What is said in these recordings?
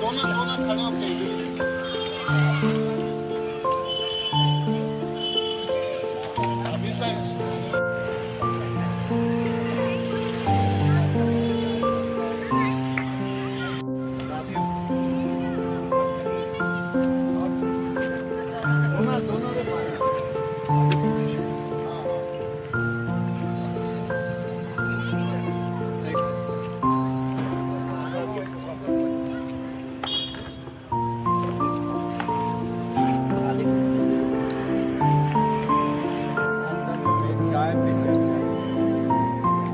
दोनों दोनों खड़े होके अभी चाय पे चर्चा।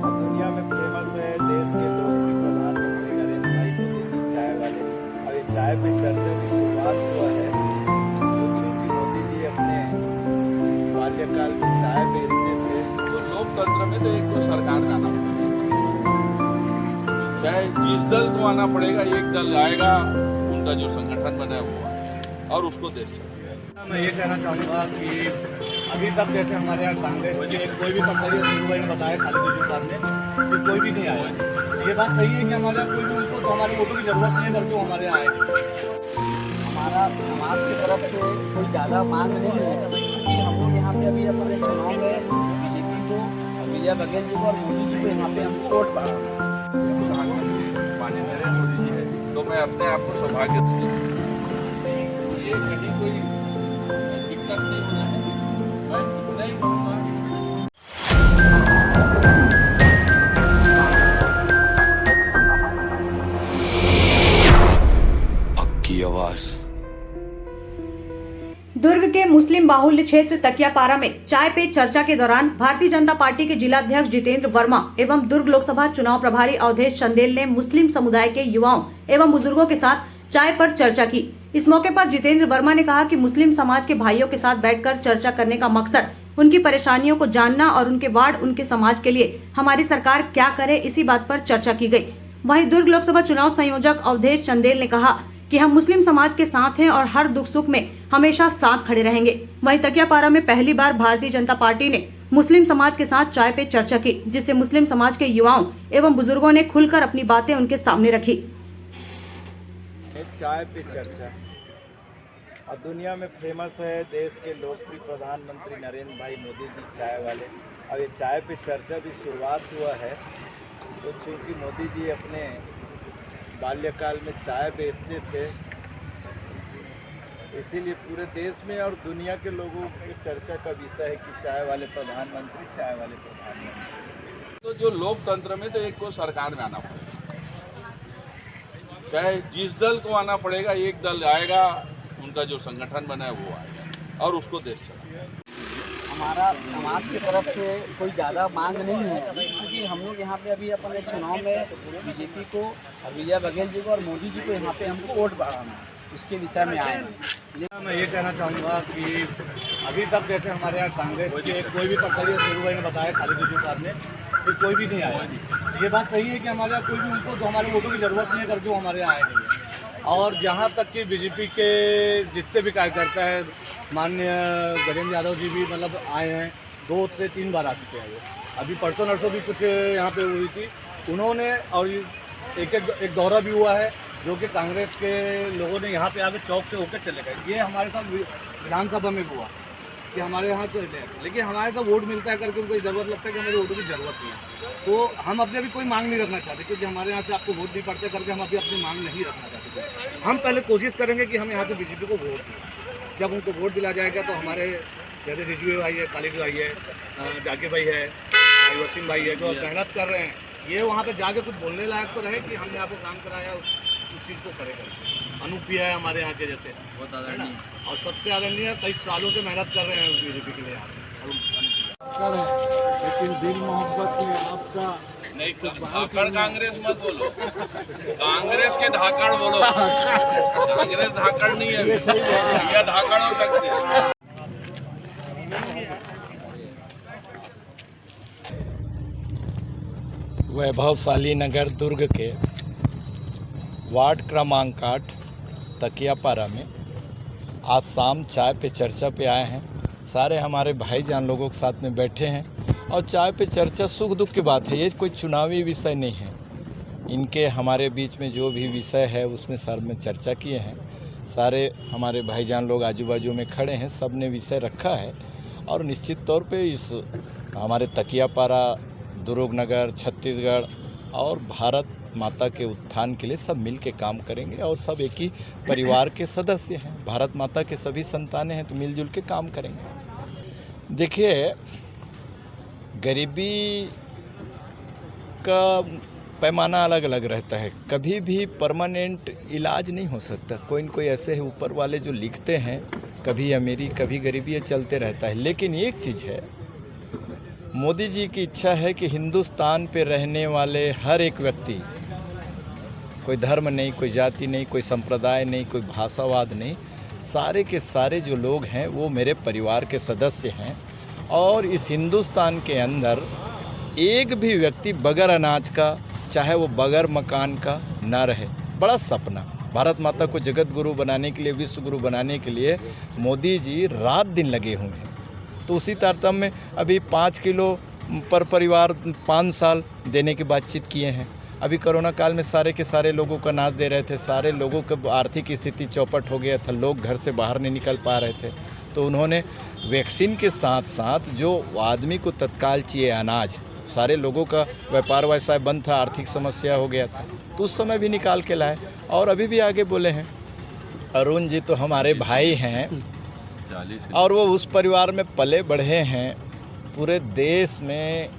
और दुनिया में फेमस है देश के लोकप्रिय प्रधानमंत्री नरेंद्र भाई मोदी जी चाय वाले। और ये चाय पे चर्चा की शुरुआत हुआ है तो चूंकि मोदी जी अपने बाल्यकाल में चाय बेचते थे, तो लोकतंत्र में तो एक तो सरकार जाना पड़ेगा, चाहे जिस दल को आना पड़ेगा, एक दल आएगा, उनका जो संगठन बना है वो आएगा और उसको देश चलेगा। मैं ये कहना चाहूँगा कि अभी तक जैसे हमारे यहाँ कांग्रेस के कोई भी प्रत्याशी शुरू भाई ने बताया खालिद बिजू साहब ने कि कोई भी नहीं आया। ये बात सही है कि हमारे यहाँ कोई भी उनको तो हमारे वोटों की जरूरत नहीं है करके वो हमारे यहाँ आए। हमारा समाज की तरफ से कोई ज़्यादा मांग नहीं है कि हम लोग यहाँ पे अभी अपने चुनाव में बीजेपी को, विजय बघेल जी को और मोदी जी को यहाँ पे हमको वोट पड़ा। प्रधानमंत्री माननीय नरेंद्र मोदी जी है तो मैं अपने आप को सौभाग्य ये कहीं कोई दिक्कत नहीं होना है। मैं इतना ही कहूँगा की आवाज। दुर्ग के मुस्लिम बाहुल्य क्षेत्र तकियापारा में चाय पे चर्चा के दौरान भारतीय जनता पार्टी के जिलाध्यक्ष जितेंद्र वर्मा एवं दुर्ग लोकसभा चुनाव प्रभारी अवधेश चंदेल ने मुस्लिम समुदाय के युवाओं एवं बुजुर्गों के साथ चाय पर चर्चा की। इस मौके पर जितेंद्र वर्मा ने कहा कि मुस्लिम समाज के भाइयों के साथ बैठकर चर्चा करने का मकसद उनकी परेशानियों को जानना और उनके वार्ड उनके समाज के लिए हमारी सरकार क्या करे, इसी बात पर चर्चा की गई। वहीं दुर्ग लोकसभा चुनाव संयोजक अवधेश चंदेल ने कहा कि हम मुस्लिम समाज के साथ हैं और हर दुख सुख में हमेशा साथ खड़े रहेंगे। वहीं तकियापारा में पहली बार भारतीय जनता पार्टी ने मुस्लिम समाज के साथ चाय पे चर्चा की, जिससे मुस्लिम समाज के युवाओं एवं बुजुर्गों ने खुलकर अपनी बातें उनके सामने रखी। चाय पे चर्चा। और दुनिया में फेमस है देश के लोकप्रिय प्रधानमंत्री नरेंद्र भाई मोदी जी चाय वाले। और ये चाय पे चर्चा भी शुरुआत हुआ है तो चूँकि मोदी जी अपने बाल्यकाल में चाय बेचते थे, इसीलिए पूरे देश में और दुनिया के लोगों की चर्चा का विषय है कि चाय वाले प्रधानमंत्री, चाय वाले प्रधानमंत्री। तो जो लोकतंत्र में तो एक को सरकार में आना पड़ेगा, चाहे जिस दल को आना पड़ेगा, एक दल आएगा, उनका जो संगठन बना है वो आएगा और उसको देश चलेगा। हमारा समाज की तरफ से कोई ज़्यादा मांग नहीं है क्योंकि हम लोग यहाँ पे अभी अपने चुनाव में बीजेपी को और विजय बघेल जी को और मोदी जी को यहाँ पे हमको वोट बढ़ाना है, उसके विषय में आए हैं। मैं ये कहना चाहूँगा कि अभी तक जैसे हमारे यहाँ कांग्रेस के कोई भी प्रत्याशी शुरू भाई ने बताया खालिद बिजू साहब ने कि कोई भी नहीं आया। ये बात सही है कि हमारे यहाँ कोई भी उनको तो हमारे वोटों की जरूरत नहीं है करके वो हमारे यहाँ आए नहीं है। और जहाँ तक कि बीजेपी के जितने भी कार्यकर्ता है, माननीय गजेंद्र यादव जी भी मतलब आए हैं, 2 से 3 बार आ चुके हैं वो। अभी परसों नरसों भी कुछ यहाँ पे हुई थी उन्होंने, और एक दौरा भी हुआ है जो कि कांग्रेस के लोगों ने यहाँ पे आके चौक से होकर चले गए। ये हमारे साथ विधानसभा में हुआ कि हमारे यहाँ चले गए, लेकिन हमारे साथ वोट मिलता है करके उनको ज़रूरत लगता है कि हमारे वोटों की ज़रूरत नहीं है। तो हम अपने अभी कोई मांग नहीं रखना चाहते क्योंकि हमारे यहाँ से आपको वोट नहीं पड़ते करके हम अभी अपनी मांग नहीं रखना चाहते। हम पहले कोशिश करेंगे कि हम यहाँ से बीजेपी को वोट दें। जब उनको वोट दिला जाएगा तो हमारे जैसे रिजवी भाई है, खालिद भाई है, जाकिर भाई है, भाई वसीम भाई है, जो मेहनत कर रहे हैं, ये वहाँ पे जाके कुछ बोलने लायक तो रहे कि हमने आपको काम कराया, उस चीज़ को करेगा। अनूप भी है हमारे यहाँ के जैसे बहुत आदरणीय, और सबसे आदरणीय कई सालों से मेहनत कर रहे हैं बीजेपी के लिए यहाँ। लेकिन दिल मोहब्बत में आपका नहीं, धाकड़ कांग्रेस मत बोलो, कांग्रेस के धाकड़ बोलो। कांग्रेस धाकड़ नहीं है, यह धाकड़ हो सकते हैं। वैभवशाली नगर दुर्ग के वार्ड क्रमांक 8 तकियापारा में आज शाम चाय पे चर्चा पे आए हैं। सारे हमारे भाईजान लोगों के साथ में बैठे हैं और चाय पे चर्चा सुख दुख की बात है, ये कोई चुनावी विषय नहीं है। इनके हमारे बीच में जो भी विषय है उसमें सर में चर्चा किए हैं। सारे हमारे भाईजान लोग आजू बाजू में खड़े हैं, सब ने विषय रखा है और निश्चित तौर पे इस हमारे तकियापारा, दुर्गनगर, छत्तीसगढ़ और भारत माता के उत्थान के लिए सब मिल के काम करेंगे और सब एक ही परिवार के सदस्य हैं। भारत माता के सभी संतानें हैं तो मिलजुल के काम करेंगे। देखिए, गरीबी का पैमाना अलग अलग रहता है, कभी भी परमानेंट इलाज नहीं हो सकता। कोई न कोई ऐसे है ऊपर वाले जो लिखते हैं, कभी अमीरी कभी गरीबी, ये चलते रहता है। लेकिन एक चीज़ है, मोदी जी की इच्छा है कि हिंदुस्तान पे रहने वाले हर एक व्यक्ति, कोई धर्म नहीं, कोई जाति नहीं, कोई संप्रदाय नहीं, कोई भाषावाद नहीं, सारे के सारे जो लोग हैं वो मेरे परिवार के सदस्य हैं। और इस हिंदुस्तान के अंदर एक भी व्यक्ति बगैर अनाज का, चाहे वो बगैर मकान का ना रहे। बड़ा सपना, भारत माता को जगत गुरु बनाने के लिए, विश्व गुरु बनाने के लिए मोदी जी रात दिन लगे हुए हैं। तो उसी तारतम्य में अभी 5 किलो पर परिवार 5 साल देने की बातचीत किए हैं। अभी कोरोना काल में सारे के सारे लोगों का अनाज दे रहे थे, सारे लोगों का आर्थिक स्थिति चौपट हो गया था, लोग घर से बाहर नहीं निकल पा रहे थे। तो उन्होंने वैक्सीन के साथ साथ जो आदमी को तत्काल चाहिए अनाज, सारे लोगों का व्यापार व्यवसाय बंद था, आर्थिक समस्या हो गया था, तो उस समय भी निकाल के लाए और अभी भी आगे बोले हैं। अरुण जी तो हमारे भाई हैं और वो उस परिवार में पले बढ़े हैं। पूरे देश में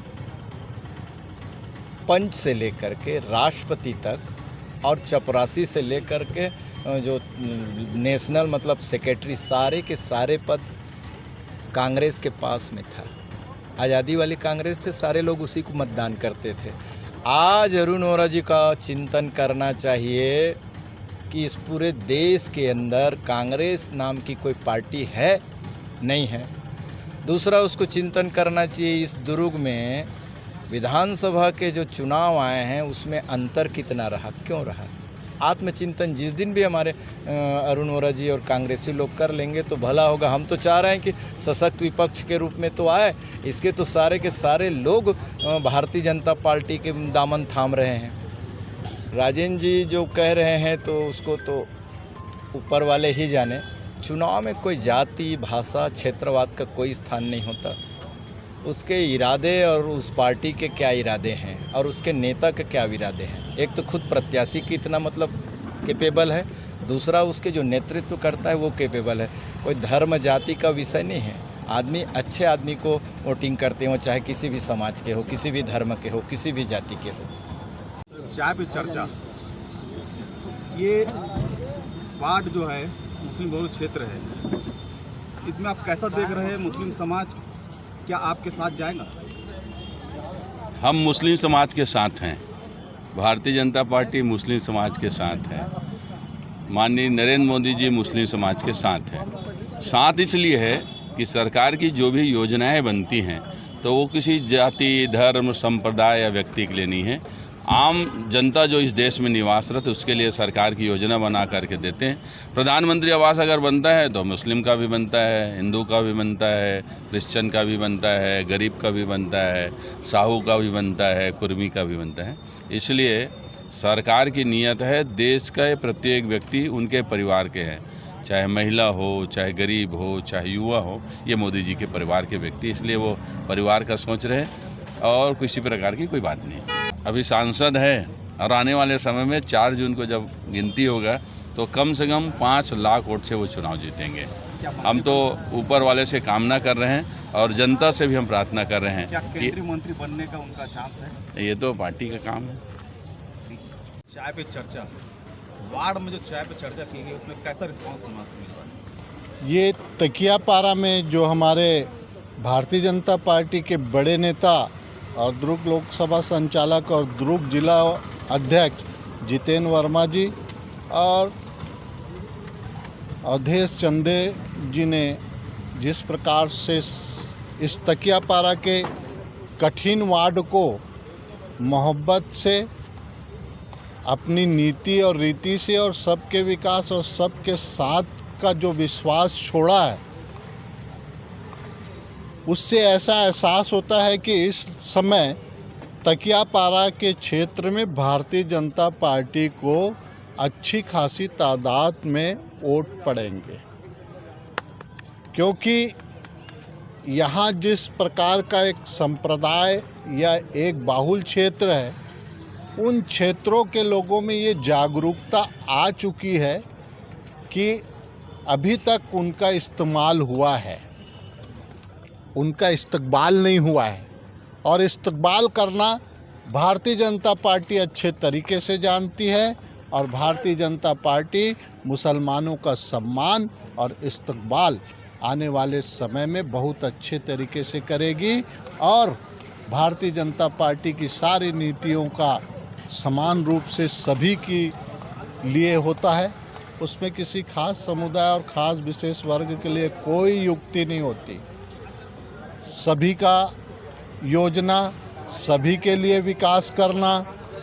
पंच से लेकर के राष्ट्रपति तक और चपरासी से लेकर के जो नेशनल मतलब सेक्रेटरी, सारे के सारे पद कांग्रेस के पास में था। आज़ादी वाली कांग्रेस थे, सारे लोग उसी को मतदान करते थे। आज अरुण वोरा जी का चिंतन करना चाहिए कि इस पूरे देश के अंदर कांग्रेस नाम की कोई पार्टी है नहीं है। दूसरा, उसको चिंतन करना चाहिए इस दुर्ग में विधानसभा के जो चुनाव आए हैं उसमें अंतर कितना रहा, क्यों रहा। आत्मचिंतन जिस दिन भी हमारे अरुण वोरा जी और कांग्रेसी लोग कर लेंगे तो भला होगा। हम तो चाह रहे हैं कि सशक्त विपक्ष के रूप में तो आए, इसके तो सारे के सारे लोग भारतीय जनता पार्टी के दामन थाम रहे हैं। राजेंद्र जी जो कह रहे हैं तो उसको तो ऊपर वाले ही जाने। चुनाव में कोई जाति, भाषा, क्षेत्रवाद का कोई स्थान नहीं होता। उसके इरादे और उस पार्टी के क्या इरादे हैं और उसके नेता के क्या इरादे हैं। एक तो खुद प्रत्याशी कितना मतलब कैपेबल है, दूसरा उसके जो नेतृत्व करता है वो कैपेबल है। कोई धर्म जाति का विषय नहीं है। आदमी अच्छे आदमी को वोटिंग करते हो, चाहे किसी भी समाज के हो, किसी भी धर्म के हो, किसी भी जाति के हो। चाय पे चर्चा, ये वार्ड जो है मुस्लिम बहुल क्षेत्र है, इसमें आप कैसा देख रहे हैं? मुस्लिम समाज क्या आपके साथ जाएगा? हम मुस्लिम समाज के साथ हैं। भारतीय जनता पार्टी मुस्लिम समाज के साथ है। माननीय नरेंद्र मोदी जी मुस्लिम समाज के साथ हैं। साथ इसलिए है कि सरकार की जो भी योजनाएं बनती हैं तो वो किसी जाति, धर्म, संप्रदाय या व्यक्ति के लिए नहीं है। आम जनता जो इस देश में निवासरत है उसके लिए सरकार की योजना बना करके देते हैं। प्रधानमंत्री आवास अगर बनता है तो मुस्लिम का भी बनता है, हिंदू का भी बनता है, क्रिश्चियन का भी बनता है, गरीब का भी बनता है, साहू का भी बनता है, कुर्मी का भी बनता है। इसलिए सरकार की नीयत है देश का प्रत्येक व्यक्ति उनके परिवार के हैं, चाहे महिला हो, चाहे गरीब हो, चाहे युवा हो, ये मोदी जी के परिवार के व्यक्ति, इसलिए वो परिवार का सोच रहे हैं और किसी प्रकार की कोई बात नहीं। अभी सांसद है और आने वाले समय में 4 जून को जब गिनती होगा तो कम से कम 5 लाख वोट से वो चुनाव जीतेंगे। हम तो ऊपर वाले से कामना कर रहे हैं और जनता से भी हम प्रार्थना कर रहे हैं। क्या केंद्रीय मंत्री बनने का उनका चांस है? ये तो पार्टी का काम है। चाय पे चर्चा, वार्ड में जो चाय पे चर्चा की गई उसमें कैसा रिस्पॉन्स मिल रहा है? ये तकियापारा में जो हमारे भारतीय जनता पार्टी के बड़े नेता और दुर्ग लोकसभा संचालक और दुर्ग जिला अध्यक्ष जितेंद्र वर्मा जी और अवधेश चंदे जी ने जिस प्रकार से इस तकियापारा के कठिन वार्ड को मोहब्बत से, अपनी नीति और रीति से और सबके विकास और सबके साथ का जो विश्वास छोड़ा है, उससे ऐसा एहसास होता है कि इस समय तकियापारा के क्षेत्र में भारतीय जनता पार्टी को अच्छी खासी तादाद में वोट पड़ेंगे, क्योंकि यहाँ जिस प्रकार का एक संप्रदाय या एक बाहुल क्षेत्र है, उन क्षेत्रों के लोगों में ये जागरूकता आ चुकी है कि अभी तक उनका इस्तेमाल हुआ है, उनका इस्तकबाल नहीं हुआ है। और इस्तकबाल करना भारतीय जनता पार्टी अच्छे तरीके से जानती है, और भारतीय जनता पार्टी मुसलमानों का सम्मान और इस्तकबाल आने वाले समय में बहुत अच्छे तरीके से करेगी। और भारतीय जनता पार्टी की सारी नीतियों का समान रूप से सभी के लिए होता है, उसमें किसी खास समुदाय और खास विशेष वर्ग के लिए कोई युक्ति नहीं होती। सभी का योजना, सभी के लिए विकास करना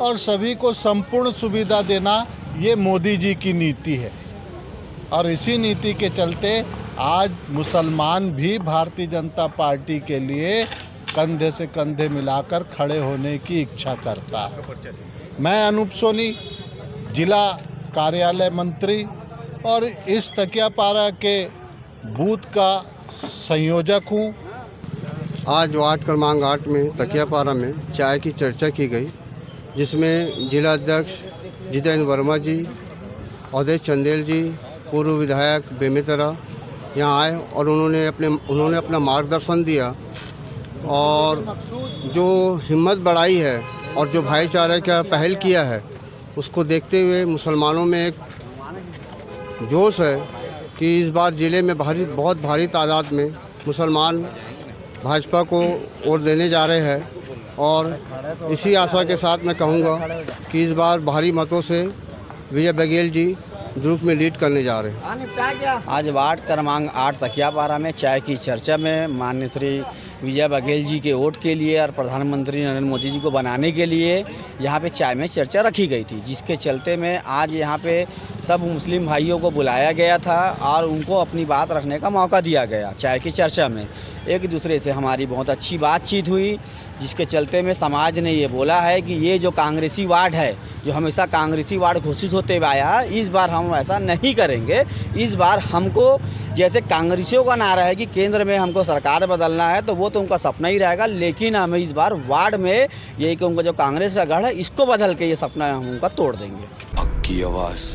और सभी को संपूर्ण सुविधा देना, ये मोदी जी की नीति है। और इसी नीति के चलते आज मुसलमान भी भारतीय जनता पार्टी के लिए कंधे से कंधे मिलाकर खड़े होने की इच्छा करता है। मैं अनूप सोनी, जिला कार्यालय मंत्री और इस तकियापारा के बूथ का संयोजक हूँ। आज वार्ड क्रमांक 8 में तकियापारा में चाय की चर्चा की गई, जिसमें जिला अध्यक्ष जितेंद्र वर्मा जी, अवधेश चंदेल जी, पूर्व विधायक बेमेतरा यहाँ आए और उन्होंने अपना मार्गदर्शन दिया और जो हिम्मत बढ़ाई है और जो भाईचारे का पहल किया है, उसको देखते हुए मुसलमानों में एक जोश है कि इस बार ज़िले में बहुत भारी तादाद में मुसलमान भाजपा को वोट देने जा रहे हैं। और इसी आशा के साथ मैं कहूँगा कि इस बार भारी मतों से विजय बघेल जी दुर्ग में लीड करने जा रहे हैं। आज वार्ड क्रमांक 8 तकियापारा में चाय की चर्चा में माननीय श्री विजय बघेल जी के वोट के लिए और प्रधानमंत्री नरेंद्र मोदी जी को बनाने के लिए यहाँ पे चाय में चर्चा रखी गई थी, जिसके चलते में आज यहाँ पे सब मुस्लिम भाइयों को बुलाया गया था और उनको अपनी बात रखने का मौका दिया गया। चाय की चर्चा में एक दूसरे से हमारी बहुत अच्छी बातचीत हुई, जिसके चलते में समाज ने ये बोला है कि ये जो कांग्रेसी वार्ड है, जो हमेशा कांग्रेसी वार्ड घोषित होते हुए आया, इस बार हम ऐसा नहीं करेंगे। इस बार हमको जैसे कांग्रेसियों का नारा है कि केंद्र में हमको सरकार बदलना है, तो वो तो उनका सपना ही रहेगा, लेकिन हमें इस बार वार्ड में ये कि उनका जो कांग्रेस का गढ़ है, इसको बदल के ये सपना हम उनका तोड़ देंगे। हक की आवाज़।